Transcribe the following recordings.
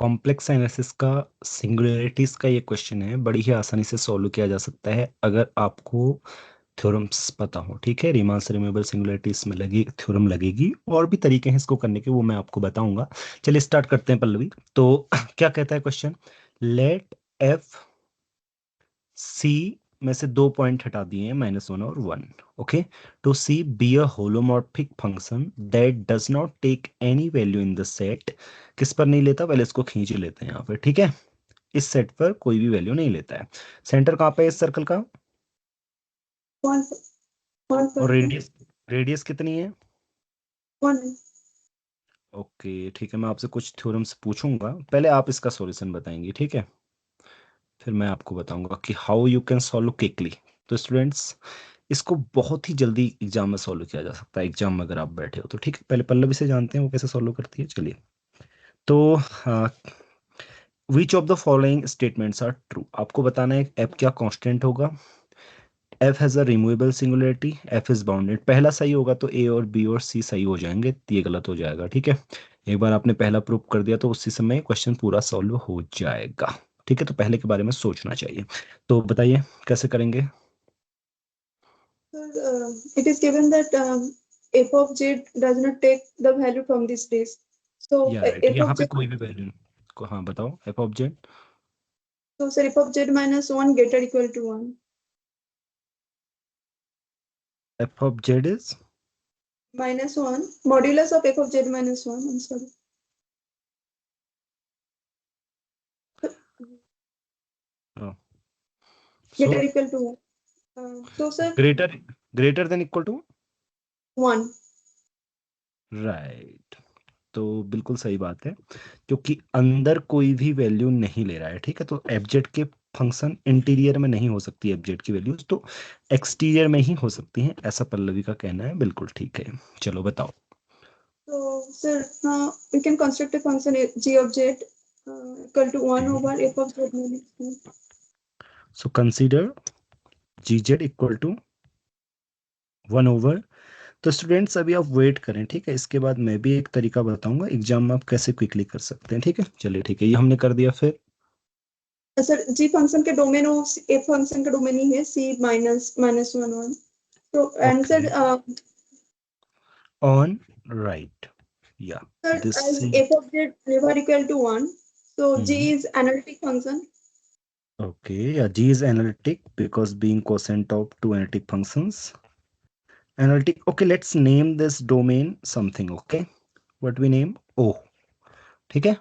Complex analysis का singularities का ये क्वेश्चन है, बड़ी ही आसानी से सॉल्व किया जा सकता है अगर आपको थ्योरम्स पता हो। ठीक है, रीमांस रिमूवेबल सिंगुलरिटीज में लगी थ्योरम लगेगी, और भी तरीके हैं इसको करने के, वो मैं आपको बताऊंगा। चलिए स्टार्ट करते हैं पल्लवी। तो क्या कहता है क्वेश्चन? लेट एफ सी में से 2 पॉइंट हटा दिए हैं, -1 और 1। Okay, to C be a holomorphic function that does not take any value in the set. किस पर नहीं लेता? पहले इसको खींच लेते हैं यहाँ पे। ठीक है, इस सेट पर कोई भी वैल्यू नहीं लेता है। सेंटर कहाँ पे है इस सर्कल का? कौन कौन और सा रेडियस, रेडियस कितनी है? कौन है? ओके ठीक है, मैं आपसे कुछ थ्योरम्स पूछूंगा, पहले आप इसका सॉल्यूशन बताएंगे। ठीक है, फिर मैं आपको बताऊंगा कि how you can solve quickly. तो स्टूडेंट्स, इसको बहुत ही जल्दी एग्जाम में सॉल्व किया जा सकता है, एग्जाम में अगर आप बैठे हो तो। ठीक है, पहले पल्लवी से जानते हैं वो कैसे सॉल्व करती है। चलिए, तो which of the following statements are true. आपको बताना है एफ क्या कांस्टेंट होगा, F has a removable singularity, F is bounded. पहला सही होगा तो ए और बी और सी सही हो जाएंगे, ये गलत हो जाएगा। ठीक है, एक बार आपने पहला प्रूफ कर दिया तो उसी समय क्वेश्चन पूरा सॉल्व हो जाएगा। ठीक है, तो पहले के बारे में सोचना चाहिए। तो बताइए कैसे करेंगे? Sir, it is given that f of z does not take the value from this place. So या राइट, f यहाँ of पे z, कोई भी वैल्यू को, हाँ बताओ, F of Z. so sir, f of z minus 1 greater equal to 1. F of Z is Minus 1, modulus of f of z minus 1, I'm sorry. So Greater equal to 1. So sir, greater, greater than equal to 1. Right. तो बिल्कुल सही बात है, क्योंकि अंदर कोई भी value नहीं ले रहा है। ठीक है, तो एफजेड के फंक्शन इंटीरियर में नहीं हो सकती, एफजेड की वैल्यूज तो एक्सटीरियर में ही हो सकती हैं, ऐसा पल्लवी का कहना है। बिल्कुल ठीक है, चलो बताओ। So sir, we can construct a function g of z equal to 1 over f of z minus 1. So consider g z equal to 1/। तो स्टूडेंट्स अभी आप वेट करें, ठीक है, इसके बाद मैं भी एक तरीका बताऊंगा एग्जाम में आप कैसे क्विकली कर सकते हैं। ठीक है, चलिए ठीक है, ये हमने कर दिया। फिर सर जी फंक्शन के डोमेन ऑफ f फंक्शन का डोमेन ही है c minus minus 1 1. So okay, answer on right, या sir, this as C. f of z never equal to 1, so g is analytic function. Okay, yeah, G is analytic because being quotient of two analytic functions. Analytic. Okay, let's name this domain something. Okay, what we name? O. ठीक है,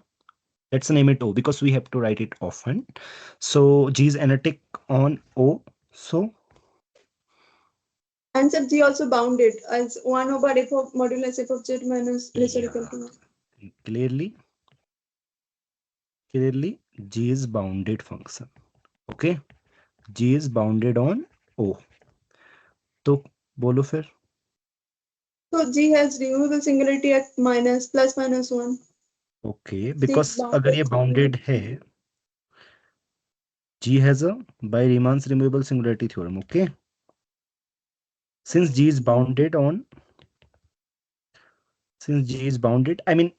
let's name it O because we have to write it often. So G is analytic on O. So And sir, g also bounded as 1 over f of modulus f of z minus lesser equal yeah, to 1. clearly, G is bounded function. Okay, G is bounded on O. तो बोलो फिर। So g has removable singularity at minus plus minus 1. Okay, c is because अगर bounded. ये bounded है, G has a by Riemann's removable singularity theorem. Okay, since G is bounded on, since G is bounded, I mean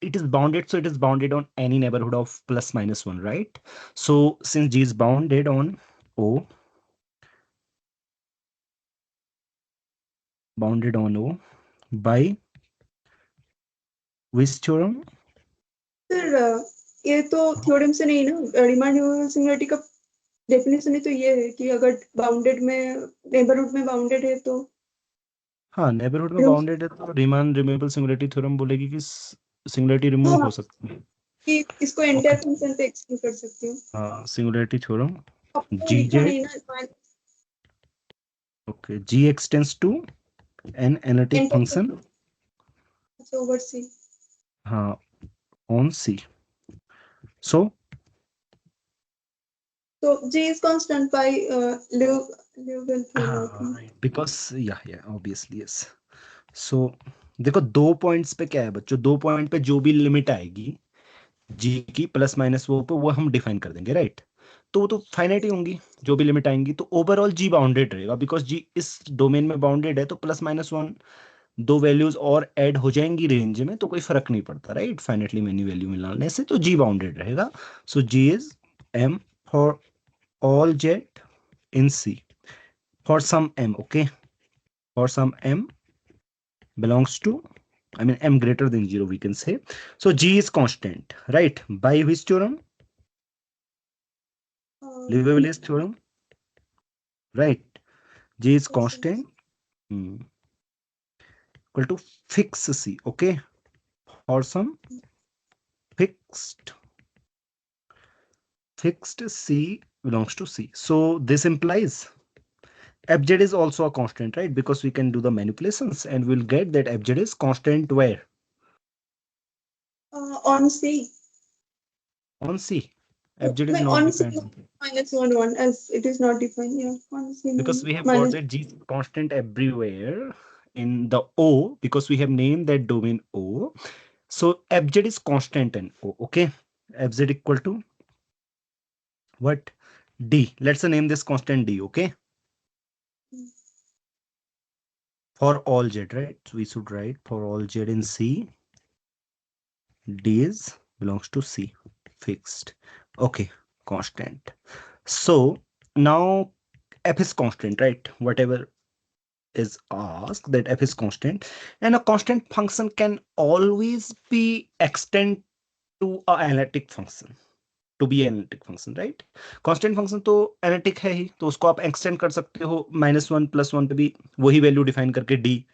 it is bounded, so it is bounded on any neighborhood of ±1, right? So since G is bounded on O, bounded on O by which theorem? Sir ये तो theorem से नहीं ना, Riemann removable singularity का definition ही तो ये है कि अगर बाउंडेड में नेबरहुड में बाउंडेड है तो हाँ, नेबरहुड में बाउंडेड है तो रीमान रिमूवेबल सिंगुलरिटी थ्योरम बोलेगी कि सिंगुलरिटी रिमूव हाँ हो सकती है। कि इसको ओके, एंटायर फंक्शन पे एक्सटेंड कर सकती हूँ। हाँ, सिंगुलरिटी थ्योरम आपको जी लिखा जेड। नहीं ना, okay, G extends to an analytic entire function, over C. हाँ, ऑन सी। सो तो G is constant by Liouville theorem I हाँ think. Right, because yeah obviously yes. So देखो, 2 पॉइंट्स पे क्या है बच्चों, 2 पॉइंट पे जो भी लिमिट आएगी जी की प्लस माइनस वो हम डिफाइन कर देंगे, राइट? तो वो तो फाइनाइट ही होंगी जो भी लिमिट आएंगी, तो ओवरऑल जी बाउंडेड रहेगा बिकॉज जी इस डोमेन में बाउंडेड है, तो +-1 दो वैल्यूज और ऐड हो जाएंगी रेंज में तो कोई फर्क नहीं पड़ता, राइट, फाइनेटली मेनी वैल्यू मिलाने से, तो जी बाउंडेड रहेगा। So G is M for all Z in C for some M, okay, for some M belongs to, I mean m greater than 0 we can say. So g is constant, right, by which theorem? Liouville's theorem, right? G is constant, equal to fix c, okay, for some fixed c belongs to c. So this implies fz is also a constant, right? Because we can do the manipulations and we'll get that fz is constant where? On C. On c. Fz is not On C defined -1 as it is not defined. Yeah, on C because we have got minus. that g is constant everywhere in the O because we have named that domain O. So fz is constant in O, okay? Fz equal to what? D. Let's name this constant D, okay? For all z, right? So we should write for all z in C, D is belongs to C, fixed. Okay, constant. So now f is constant, right? Whatever is asked, that f is constant, and a constant function can always be extended to a analytic function, to be analytic function, right? Constant function तो analytic है ही, तो उसको आप extend कर सकते हो -1 +1 पे भी वही वैल्यू डिफाइन करके डी,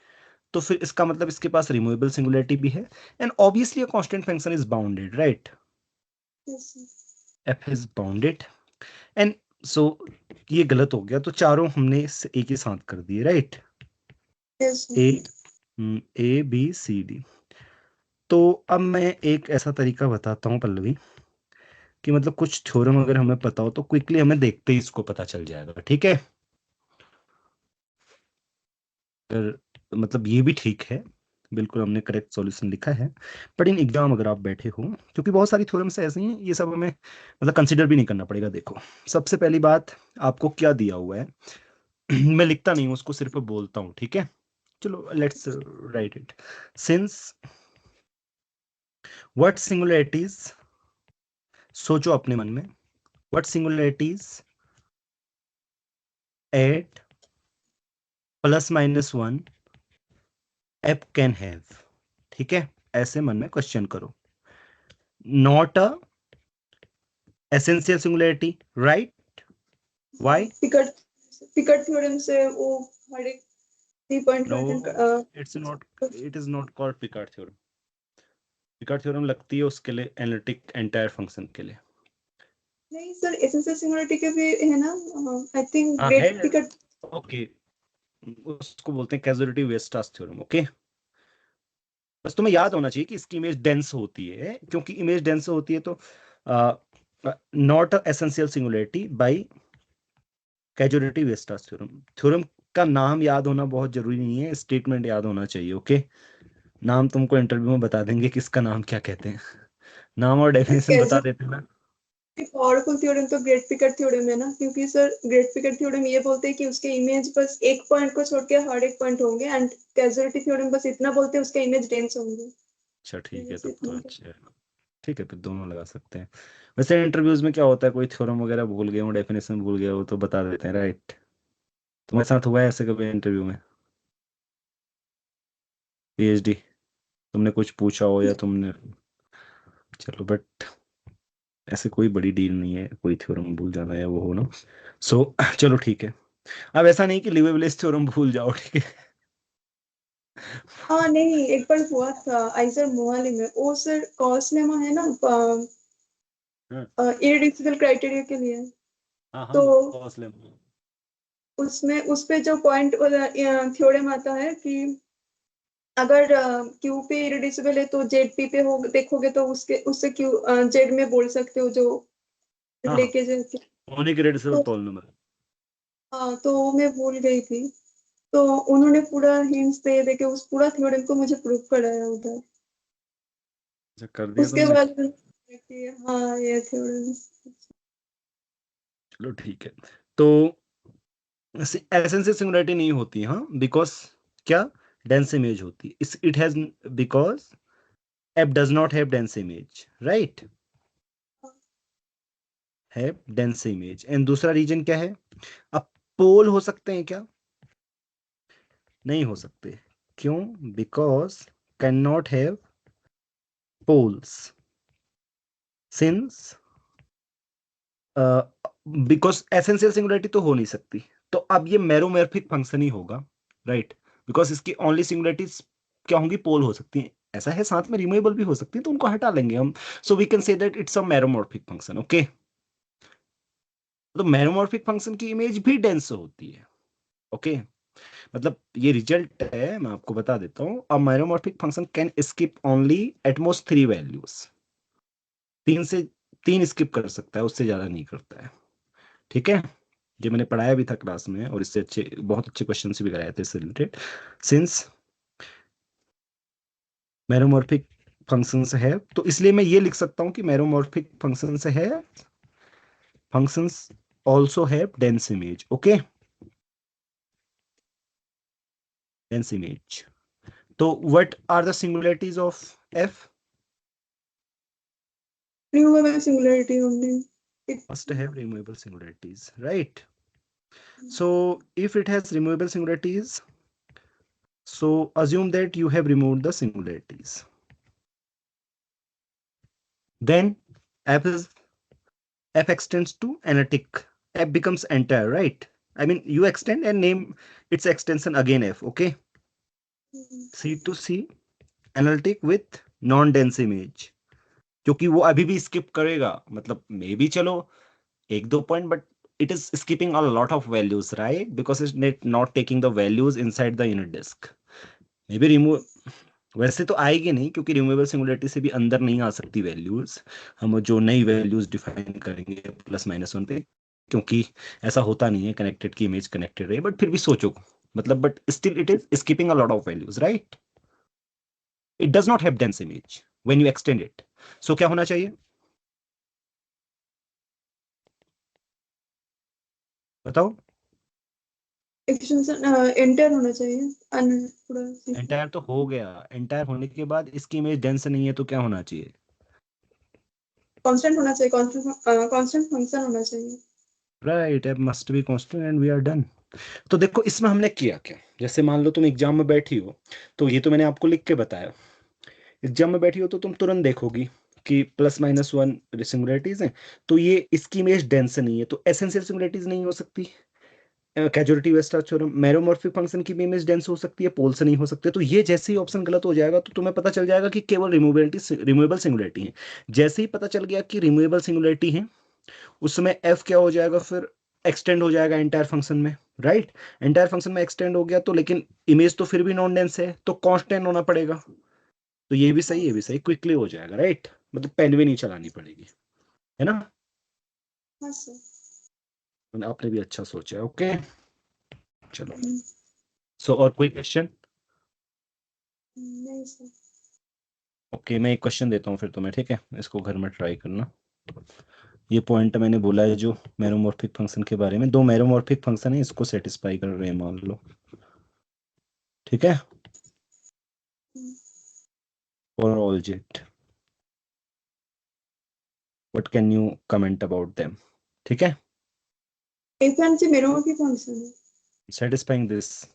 तो फिर इसका मतलब इसके पास रिमूवेबल सिंगुलरिटी भी है, and obviously a constant function is bounded, right? F is bounded, and so ये गलत हो गया, तो चारों हमने एक ही साथ कर दिए, right? A B C D. तो अब मैं एक ऐसा तरीका बताता हूँ पल्लवी, कि मतलब कुछ थ्योरम अगर हमें पता हो तो क्विकली हमें देखते ही इसको पता चल जाएगा, ठीक है? अगर मतलब ये भी ठीक है, बिल्कुल हमने करेक्ट सॉल्यूशन लिखा है, बट इन एग्जाम अगर आप बैठे हो, क्योंकि बहुत सारी थ्योरम्स ऐसी हैं, ये सब हमें मतलब कंसिडर भी नहीं करना पड़ेगा। देखो, सबसे पहली बात, आपको क्या दिया हुआ है? मैं लिखता नहीं हूँ उसको, सिर्फ बोलता हूँ, ठीक है? चलो let's write it. Since what singularities, सोचो अपने मन में, what singularities at +-1 f can have, ठीक है? ऐसे मन में क्वेश्चन करो। Not a essential singularity, right? Why? Picard theorem से वो हर एक 3 पॉइंट नो, का it's not, it is not called Picard theorem. Picard theorem लगती है उसके लिए, एनालिटिक एंटायर फंक्शन के लिए। नहीं सर, एसेंशियल सिंगुलरिटी के भी है ना, आई थिंक हाँ है, ग्रेट पिकट। ओके, उसको बोलते हैं कैजुअलिटी वेस्टास थ्योरम, ओके? बस तुम्हें याद होना चाहिए कि इसकी इमेज डेंस होती है, क्योंकि इमेज डेंस होती है तो not essential singularity by Casorati Weierstrass theorem. Theorem का नाम याद होना बहुत जरूरी नहीं है, स्टेटमेंट याद होना चाहिए, ओके? नाम तुमको इंटरव्यू में बता देंगे कि इसका नाम क्या कहते हैं, नाम और डेफिनेशन बता देते हैं ना। पावरफुल थ्योरम तो ग्रेट पिकट थ्योरम है ना, क्योंकि सर ग्रेट पिकट थ्योरम ये बोलते हैं कि उसके इमेज बस एक पॉइंट को छोड़ के हर एक पॉइंट होंगे, एंड कैजुअलिटी थ्योरम बस इतना बोलते हैं उसके इमेज डेंस होंगे। अच्छा ठीक है, बस तब तो इतना। अच्छा है। ठीक है, फिर दोनों लगा सकते हैं। वैसे इंटरव्यूज में क्या होता है, कोई थ्योरम वगैरह भूल गया हो, डेफिनेशन भूल गया हो तो बता देते हैं, राइट? तुम्हारे साथ हुआ है ऐसे कभी इंटरव्यू में, पीएचडी, तुमने कुछ पूछा हो या तुमने, चलो बट ऐसे कोई बड़ी डील नहीं है कोई थ्योरम भूल जाना या वो हो ना। सो चलो ठीक है, अब ऐसा नहीं कि लिवेबलिस थ्योरम भूल जाओ, ठीक है? हाँ नहीं, एक बार हुआ था आइजर मोहाली में, वो सर कॉस लेमा है ना, हाँ इररेड्यूसिबल क्राइटेरिया के लिए। हाँ हाँ, तो हौसले। उसमें उस पे जो पॉइंट थ्योरम आता है कि अगर क्यू पे इररेड्यूसिबल है तो जेड पी पे हो देखोगे तो उसके उससे क्यू जेड में बोल सकते हो जो हाँ हाँ, लेके जाके। होने के रेडियल तो पॉल नंबर। हाँ, तो वो मैं भूल गई थी, तो उन्होंने पूरा हिंट्स दे दे के उस पूरा थ्योरम को मुझे प्रूव कराया उधर। अच्छा कर दिया उसके तुमने? बाद कि हाँ ये थ्योरम। चलो ठीक है, तो एसेंशियल सिंगुलरिटी नहीं होती, हाँ, बिकॉज क्या, dense image होती है. It has because F does not have dense image, right? Have dense image. And दूसरा रीजन क्या है? अब पोल हो सकते हैं क्या? नहीं हो सकते. क्यों? Because cannot have poles. Since because essential singularity तो हो नहीं सकती. तो अब ये मैरोमॉर्फिक फंक्शन ही होगा, राइट? बिकॉज इसकी ओनली सिंगुलरिटीज क्या होंगी? पोल हो सकती हैं. ऐसा है, साथ में रिमूवेबल भी हो सकती है, तो उनको हटा लेंगे हम. So we can say that it's a meromorphic function. Okay, तो मैरोमॉर्फिक फंक्शन की इमेज भी डेंस होती है. ओके मतलब ये रिजल्ट है, मैं आपको बता देता हूँ. A meromorphic function can skip only at most 3 values. 3 skip कर सकता है, उससे ज्यादा नहीं करता है. ठीक है, ये मैंने पढ़ाया भी था क्लास में, और इससे अच्छे बहुत अच्छे क्वेश्चन भी कराए थे इससे रिलेटेड. सिंस मैरोमॉर्फिक फंक्शंस है, तो इसलिए मैं ये लिख सकता हूँ कि मैरोमॉर्फिक फंक्शंस है, functions also have dense image. Okay, dense image. तो what are the singularities of F? Removable singularity only. It, Must have removable singularities, right? So if it has removable singularities, so assume that you have removed the singularities, then f is f extends to analytic. F becomes entire, right? I mean, you extend and name its extension again f. Okay, c to c analytic with non dense image. क्योंकि वो अभी भी skip करेगा, मतलब may be चलो एक दो point, but it is skipping a lot of values, right? Because it's not taking the values inside the unit disk. Maybe remove, वैसे तो आएगी नहीं, क्योंकि रिमूवेबल सिंगुलरिटी से भी अंदर नहीं आ सकती वैल्यूज. हम जो नई वैल्यूज डिफाइन करेंगे +-1 पे, क्योंकि ऐसा होता नहीं है कनेक्टेड की इमेज कनेक्टेड रहे. बट फिर भी सोचो, मतलब but still it is skipping a lot of values, right? It does not have dense image when you extend it. So क्या होना चाहिए बताओ? extension enter होना चाहिए. पूरा एंटायर तो हो गया. एंटायर होने के बाद इसकी इमेज डेंस नहीं है, तो क्या होना चाहिए? कांस्टेंट होना चाहिए. कांस्टेंट फंक्शन होना चाहिए. Right, F must be constant and we are done. तो देखो इसमें हमने किया क्या. जैसे मान लो तुम एग्जाम में बैठी हो, तो ये तो मैंने आपको लिख के बताया. एग्जाम में बैठी हो तो तुम तुरंत देखोगी कि +-1 सिंगुलरिटीज हैं, तो ये इसकी इमेज डेंस नहीं है, तो एसेंशियल सिंगुलरिटीज नहीं हो सकती. कैजुअलिटी वेस्टर थ्योरम, मैरोमॉर्फिक फंक्शन की भी इमेज डेंस हो सकती है, पोल से नहीं हो सकते. तो ये जैसे ही ऑप्शन गलत हो जाएगा, तो तुम्हें पता चल जाएगा कि केवल रिमूवेबल सिंगुलरिटी है. जैसे ही पता चल गया कि रिमूवेबल सिंगुलरिटी है, उस समय एफ क्या हो जाएगा? फिर एक्सटेंड हो जाएगा एंटायर फंक्शन में, राइट? एंटायर फंक्शन में एक्सटेंड हो गया, तो लेकिन इमेज तो फिर भी नॉन डेंस है, तो कांस्टेंट होना पड़ेगा. तो ये भी सही, ये भी सही, क्विकली हो जाएगा, राइट? मतलब पेन भी नहीं चलानी पड़ेगी, है ना? हाँ सर. आपने भी अच्छा सोचा है. ओके चलो. सो और कोई क्वेश्चन? नहीं सर. ओके, मैं एक क्वेश्चन देता हूँ फिर तुम्हें, ठीक है? इसको घर में ट्राई करना. ये पॉइंट मैंने बोला है जो मैरोमॉर्फिक फंक्शन के बारे में, 2 मैरोमॉर्फिक फंक्शन है, इसको सेटिस्फाई कर रहे हैं मान लो, ठीक है? For all jet, what can you comment about them? ठीक है, एफ एंड सी मेरों की फंक्शन है. satisfying this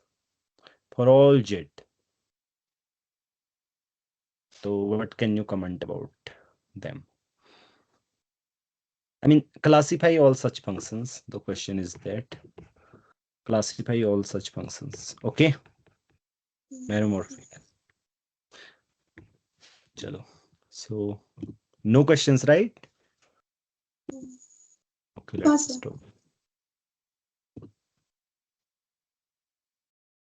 for all jet. So what can you comment about them? I mean, classify all such functions. The question is that classify all such functions. Okay, meromorphic. Chalo. So no questions, right? Okay, हाँ let's sir. stop.